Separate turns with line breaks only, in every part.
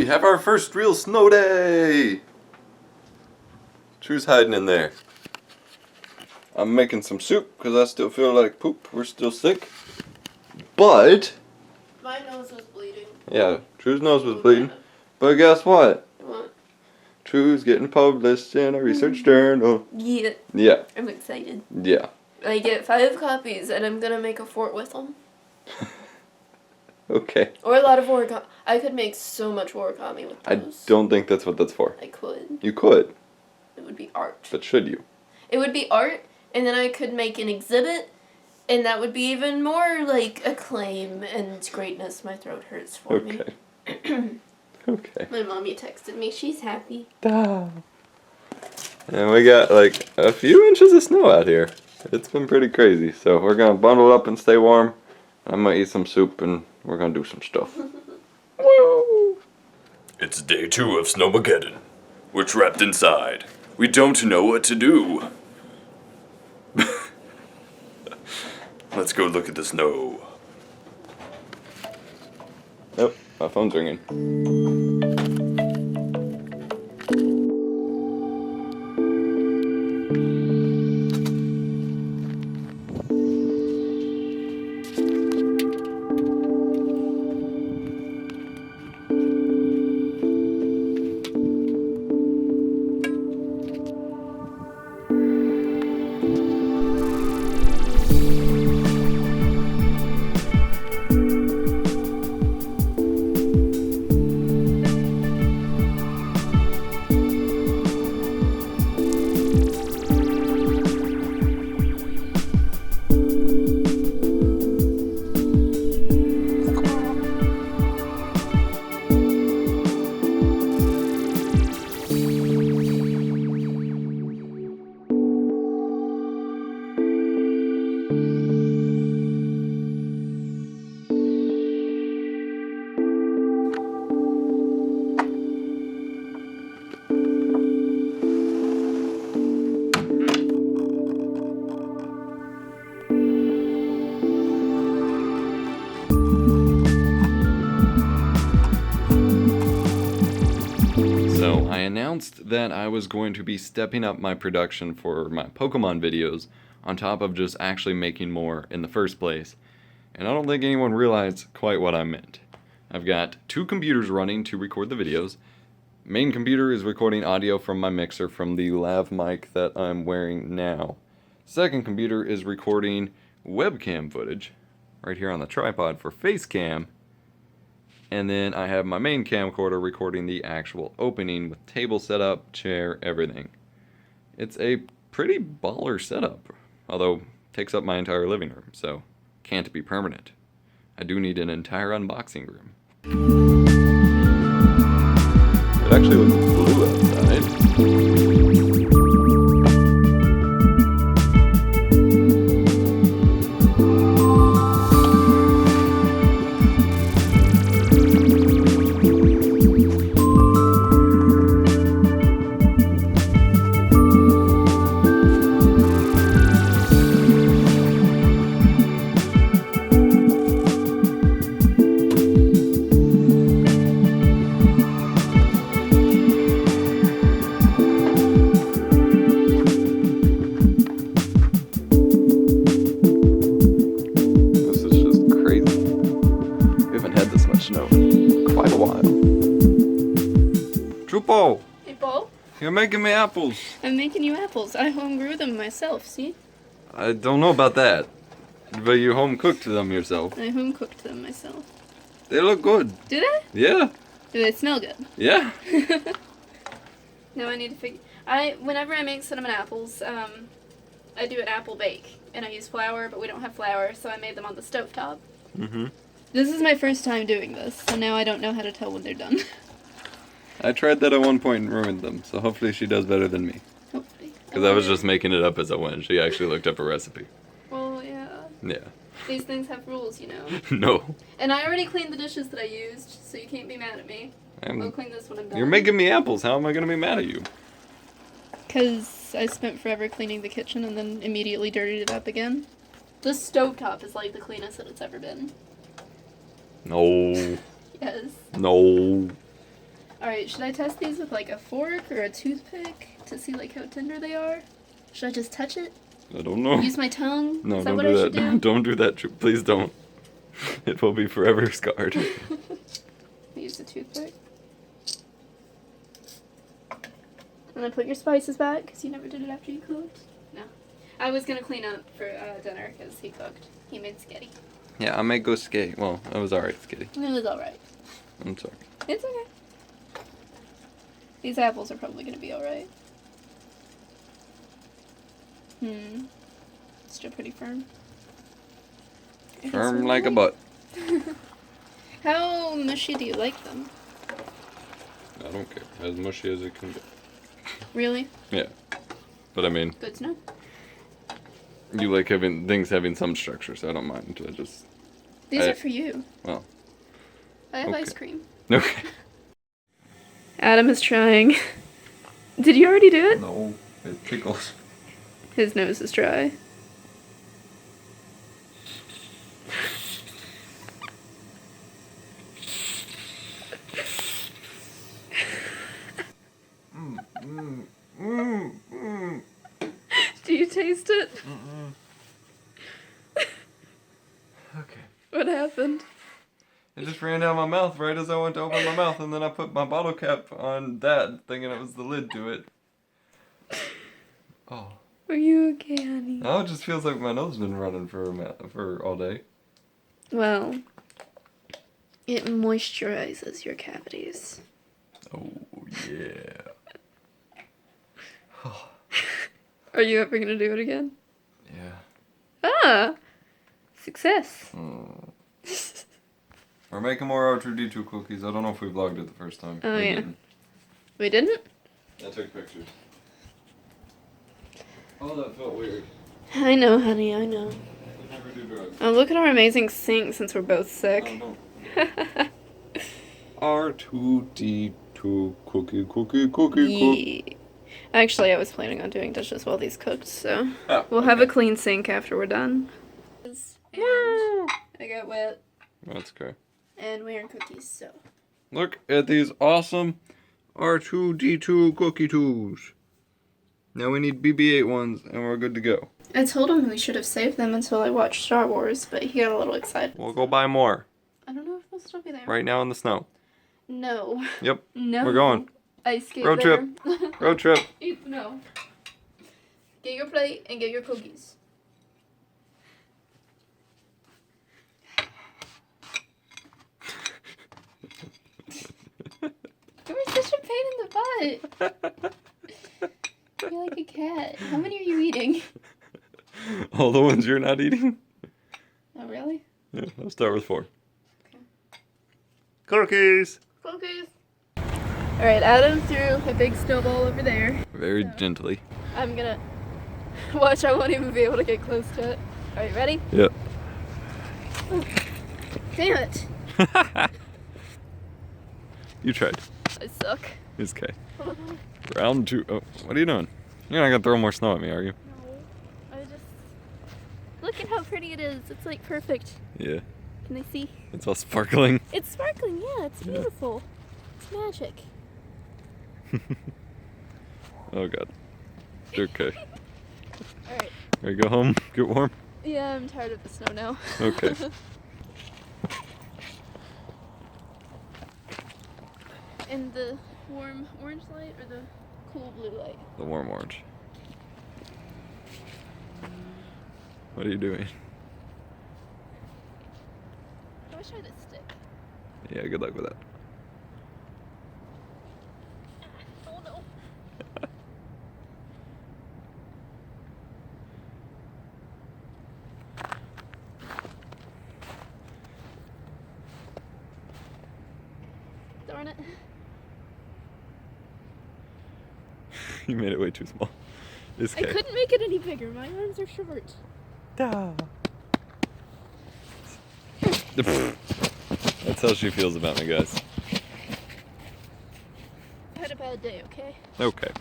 We have our first real snow day! True's hiding in there. I'm making some soup because I still feel like poop. We're still sick. But...
my nose was bleeding.
yeah, True's nose was bleeding. But guess what?
What?
True's getting published in a research journal.
Yeah.
Yeah.
I'm excited.
Yeah.
I get 5 copies and I'm gonna make a fort with them.
Okay.
Or a lot of origami. I could make so much origami with
I
those.
don't think that's what that's for.
I could.
You could.
It would be art.
But should you?
It would be art, and then I could make an exhibit, and that would be even more like acclaim and greatness. My throat hurts for me.
Okay. Okay.
My mommy texted me. She's happy.
Duh. And we got like a few inches of snow out here. It's been pretty crazy. So we're gonna bundle up and stay warm. I'm gonna eat some soup and we're gonna do some stuff. Woo!
It's day 2 of Snowmageddon. We're trapped inside. We don't know what to do. Let's go look at the snow.
Nope, my phone's ringing. I announced that I was going to be stepping up my production for my Pokemon videos on top of just actually making more in the first place, and I don't think anyone realized quite what I meant. I've got 2 computers running to record the videos. Main computer is recording audio from my mixer from the lav mic that I'm wearing now. Second computer is recording webcam footage right here on the tripod for face cam. And then I have my main camcorder recording the actual opening with table setup, chair, everything. It's a pretty baller setup, although it takes up my entire living room, so can't be permanent. I do need an entire unboxing room. It actually looks blue outside. Chupo!
Hey, Paul?
You're making me apples.
I'm making you apples. I home grew them myself, see?
I don't know about that. But you home cooked them yourself.
I home cooked them myself.
They look good.
Do they?
Yeah.
Do they smell good?
Yeah.
Now I need to figure... whenever I make cinnamon apples, I do an apple bake. And I use flour, but we don't have flour, so I made them on the stovetop.
Mm-hmm.
This is my first time doing this, so now I don't know how to tell when they're done.
I tried that at one point and ruined them, so hopefully she does better than me.
Hopefully.
Because I was just making it up as I went. She actually looked up a recipe.
Well, yeah.
Yeah.
These things have rules, you know.
No.
And I already cleaned the dishes that I used, so you can't be mad at me. I'll clean this when I'm done.
You're making me apples. How am I going to be mad at you?
Because I spent forever cleaning the kitchen and then immediately dirtied it up again. The stovetop is like the cleanest that it's ever been.
No.
Yes.
No.
Alright, should I test these with like a fork or a toothpick to see like how tender they are? Should I just touch it?
I don't know.
Use my tongue?
No,
Is that
don't
what
do
I
that.
should do?
Don't do that. Please don't. It will be forever scarred.
Use the toothpick. And then put your spices back because you never did it after you cooked. No. I was going to clean up for dinner because he cooked. He made sketty.
Yeah, I may go skate. Well, I was alright skitty.
It was alright.
I'm sorry.
It's okay. These apples are probably going to be alright. Still pretty firm. I guess
Firm
we'll
like a
wait.
butt.
How mushy do you like them?
I don't care. As mushy as it can be.
Really?
Yeah. But I mean,
Good to know.
you like having things having some structure, so I don't mind. I just.
These are for you.
Well.
I have
okay.
ice cream.
Okay.
Adam is trying. Did you already do it?
No, it tickles.
His nose is dry. Do you taste it?
Okay.
What happened?
It just ran down my mouth right as I went to open my mouth, and then I put my bottle cap on that, thinking it was the lid to it. Oh.
Are you okay, honey?
Now it just feels like my nose has been running for all day.
Well, it moisturizes your cavities.
Oh, yeah.
Are you ever gonna do it again?
Yeah.
Ah! Success.
We're making more R2D2 cookies. I don't know if we vlogged it the first time.
Oh,
We
yeah.
didn't.
We didn't?
I took pictures. Oh, that felt weird.
I know, honey, I know.
We never do drugs.
Oh, look at our amazing sink since we're both sick.
Oh, no. R2D2 cookie.
Yeah. Actually, I was planning on doing dishes while these cooked, so
Oh,
we'll have a clean sink after we're done. And
Woo!
I got wet,
That's okay.
and we are cookies, so.
Look at these awesome R2D2 cookie tools. Now we need BB-8 ones, and we're good to go.
I told him we should have saved them until I watched Star Wars, but he got a little excited.
We'll go buy more
I don't know if they'll still be there.
right now in the snow.
No.
Yep,
No.
we're going.
Ice skate
Road
there.
Road trip.
No. Get your plate and get your cookies. You were such a pain in the butt. You're like a cat. How many are you eating?
All the ones you're not eating?
Oh, really?
Yeah, I'll start with 4.
Okay.
Cookies!
Cookies. Alright, Adam threw a big snowball over there.
Very gently.
I'm gonna watch. I won't even be able to get close to it. Are you ready?
Yep.
Oh. Damn it.
You tried.
I suck.
It's okay. Round 2. Oh, what are you doing? You're not gonna throw more snow at me, are you?
No. I just... Look at how pretty it is. It's like perfect.
Yeah.
Can they see?
It's all sparkling.
It's sparkling, yeah. It's
Yeah.
beautiful. It's magic.
Oh god. You're okay.
Alright.
Ready to go home? Get warm?
Yeah, I'm tired of the snow now.
Okay.
And the warm orange light or the cool blue light?
The warm orange. What are you doing?
I wish I had a stick.
Yeah, good luck with that.
Oh no. Darn it.
You made it way too small. It's
I
okay.
couldn't make it any bigger. My arms are short.
That's how she feels about me, guys.
I had a bad day, okay?
Okay.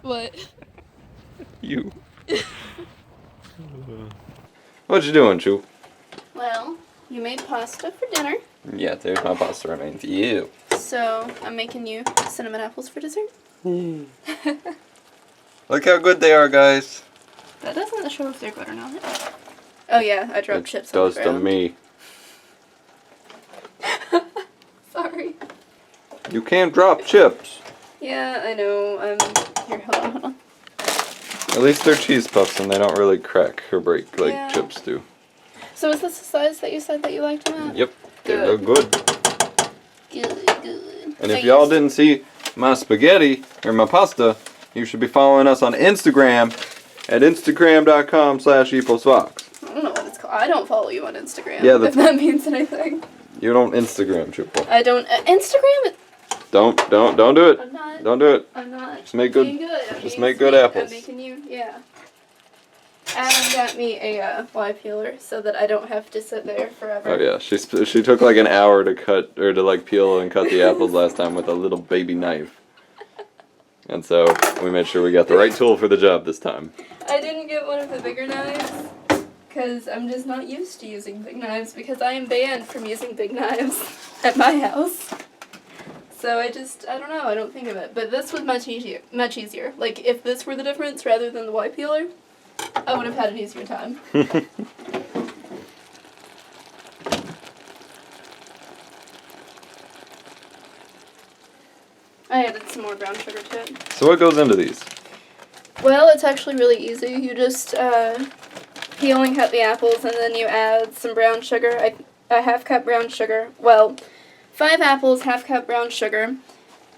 What?
You. What you doing, Chu?
Well, you made pasta for dinner.
Yeah, there's my pasta remains. You.
So, I'm making you cinnamon apples for dessert.
Look how good they are, guys.
That doesn't show if they're good or not. Oh yeah, I dropped chips on the
Does to
ground.
me.
Sorry.
You can't drop chips.
Yeah, I know. Here, hold on.
At least they're cheese puffs and they don't really crack or break like
Yeah.
chips do.
So is this the size that you said that you liked them at?
Yep. They
Good.
look good.
Good.
And if y'all didn't see my spaghetti or my pasta, you should be following us on Instagram at instagram.com/eposfox.
I don't know what it's called. I don't follow you on Instagram.
Yeah,
if that means anything.
You don't Instagram, Triple.
I don't. Instagram?
Don't do it.
I'm not.
Don't do it.
I'm not.
Just make good.
Being good. I'm
Just
being
make good
sweet.
apples.
I'm making you. Yeah. Adam got me a Y peeler so that I don't have to sit there forever.
Oh yeah, she took like an hour to cut or to like peel and cut the apples last time with a little baby knife. And so we made sure we got the right tool for the job this time.
I didn't get one of the bigger knives because I'm just not used to using big knives because I am banned from using big knives at my house. So I don't know, I don't think of it. But this was much easier. Like if this were the difference rather than the Y peeler, I would have had an easier time. I added some more brown sugar to it.
So what goes into these?
Well, it's actually really easy. You just peel and cut the apples, and then you add some brown sugar. A half cup brown sugar. Well, 5 apples, half cup brown sugar.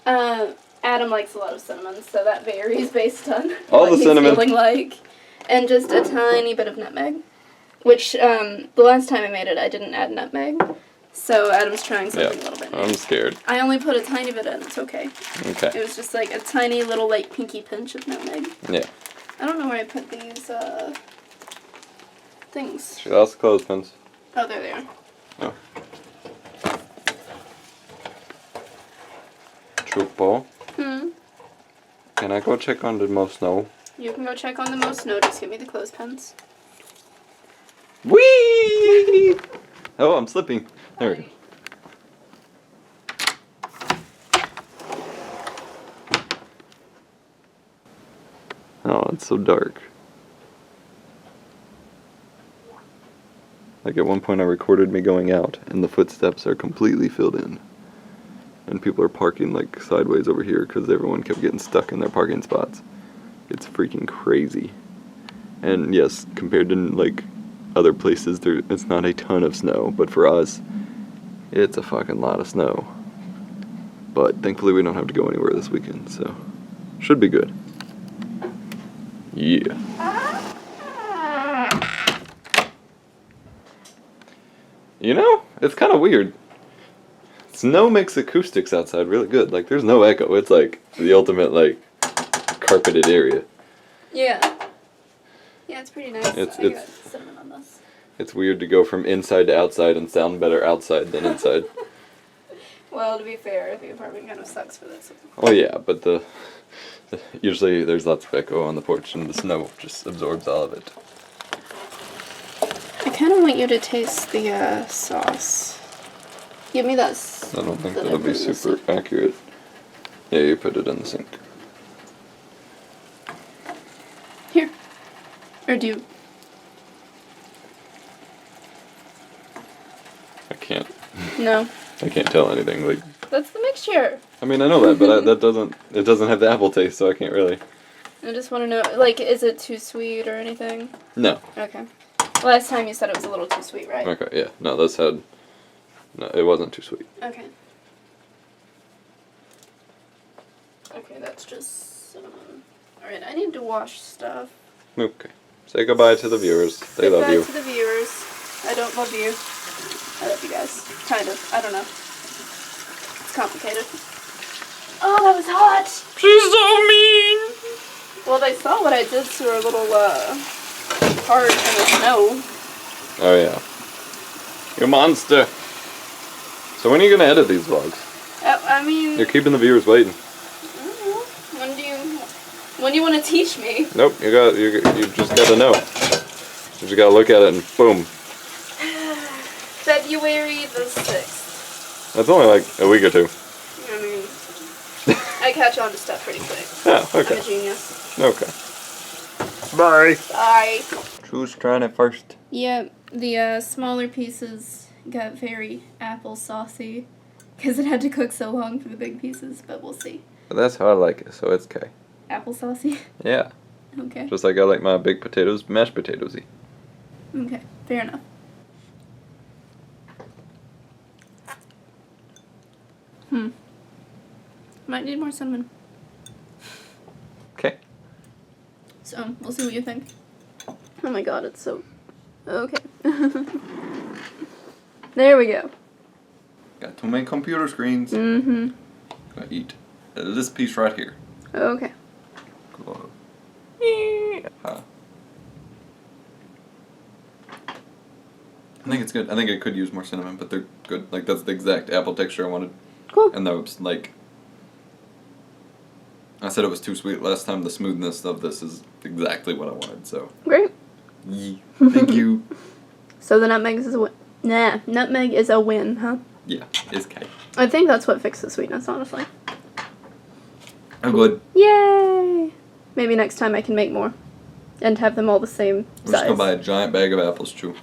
Adam likes a lot of cinnamon, so that varies based on
All
what
the
he's
cinnamon.
feeling like. And just a tiny bit of nutmeg, which the last time I made it, I didn't add nutmeg. So Adam's trying something a little bit new.
I'm scared.
I only put a tiny bit in. It's okay.
Okay.
It was just like a tiny little like pinky pinch of nutmeg.
Yeah.
I don't know where I put these things.
She lost the clothespins.
Oh, there they are.
Oh. Chupo. Can I go check on the most snow?
You can go check on the most snow. Just give me the clothespins.
Whee! Oh, I'm slipping. There we go. Oh, it's so dark. Like at one point I recorded me going out and the footsteps are completely filled in. And people are parking like sideways over here because everyone kept getting stuck in their parking spots. It's freaking crazy. And yes, compared to like other places, it's not a ton of snow, but for us, it's a fucking lot of snow. But thankfully we don't have to go anywhere this weekend, so should be good. Yeah. You know, it's kind of weird. Snow makes acoustics outside really good. Like, there's no echo. It's like the ultimate, like, carpeted area.
Yeah. Yeah, it's pretty nice.
It's
got cinnamon on this.
It's weird to go from inside to outside and sound better outside than inside.
Well, to be fair, the apartment kind of sucks for this.
Oh yeah, but usually there's lots of echo on the porch and the snow just absorbs all of it.
I kind of want you to taste the sauce. Give me that.
I don't think
that
that'll
I
be
put in the
super
sink.
accurate. Yeah, you put it in the sink.
Here. Or do you?
I can't.
No.
I can't tell anything. Like,
That's the mixture.
I mean, I know that, but it doesn't have the apple taste, so I can't really.
I just want to know, like, is it too sweet or anything?
No.
Okay. Last time you said it was a little too sweet, right?
Okay, yeah. No, no, it wasn't too sweet.
Okay. Okay, that's just cinnamon. Alright, I need to wash stuff.
Okay. Say goodbye to the viewers. They love
Goodbye
you.
to the viewers. I don't love you. I love you guys. Kind of. I don't know. It's complicated. Oh, that was hot!
She's so mean!
Well, they saw what I did to her little, heart in the snow.
Oh, yeah. You monster! So when are you gonna edit these vlogs?
I mean...
You're keeping the viewers waiting.
I don't know. When do you want to teach me?
Nope, you just gotta know. You just gotta look at it and boom.
February the 6th.
That's only like a week or two.
I catch on to stuff pretty quick.
Oh,
I'm
okay.
a genius.
Okay. Bye.
Bye.
Who's trying it first?
Yeah, the smaller pieces got very apple saucy because it had to cook so long for the big pieces, but we'll see.
But that's how I like it, so it's okay.
Apple saucy?
Yeah.
Okay.
Just like I like my big potatoes, mashed potatoesy.
Okay, fair enough. Might need more cinnamon.
Okay.
So, we'll see what you think. Oh my god, it's so... Okay. There we go.
Got too many computer screens.
Mm-hmm.
Gonna eat this piece right here.
Okay.
Cool. Huh. I think it's good. I think I could use more cinnamon, but they're good. Like, that's the exact apple texture I wanted.
Cool.
And that was like... I said it was too sweet last time. The smoothness of this is exactly what I wanted, so...
Great.
Yee. Thank you.
So the nutmeg is a win. Nah, nutmeg is a win, huh?
Yeah, it's okay.
I think that's what fixed the sweetness, honestly.
I'm good.
Yay! Maybe next time I can make more. And have them all the same
I'm just
size.
gonna buy a giant bag of Epos Chu.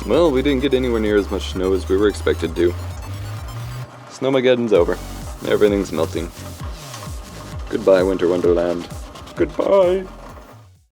Well, we didn't get anywhere near as much snow as we were expected to. Snowmageddon's over. Everything's melting. Goodbye, Winter Wonderland. Goodbye.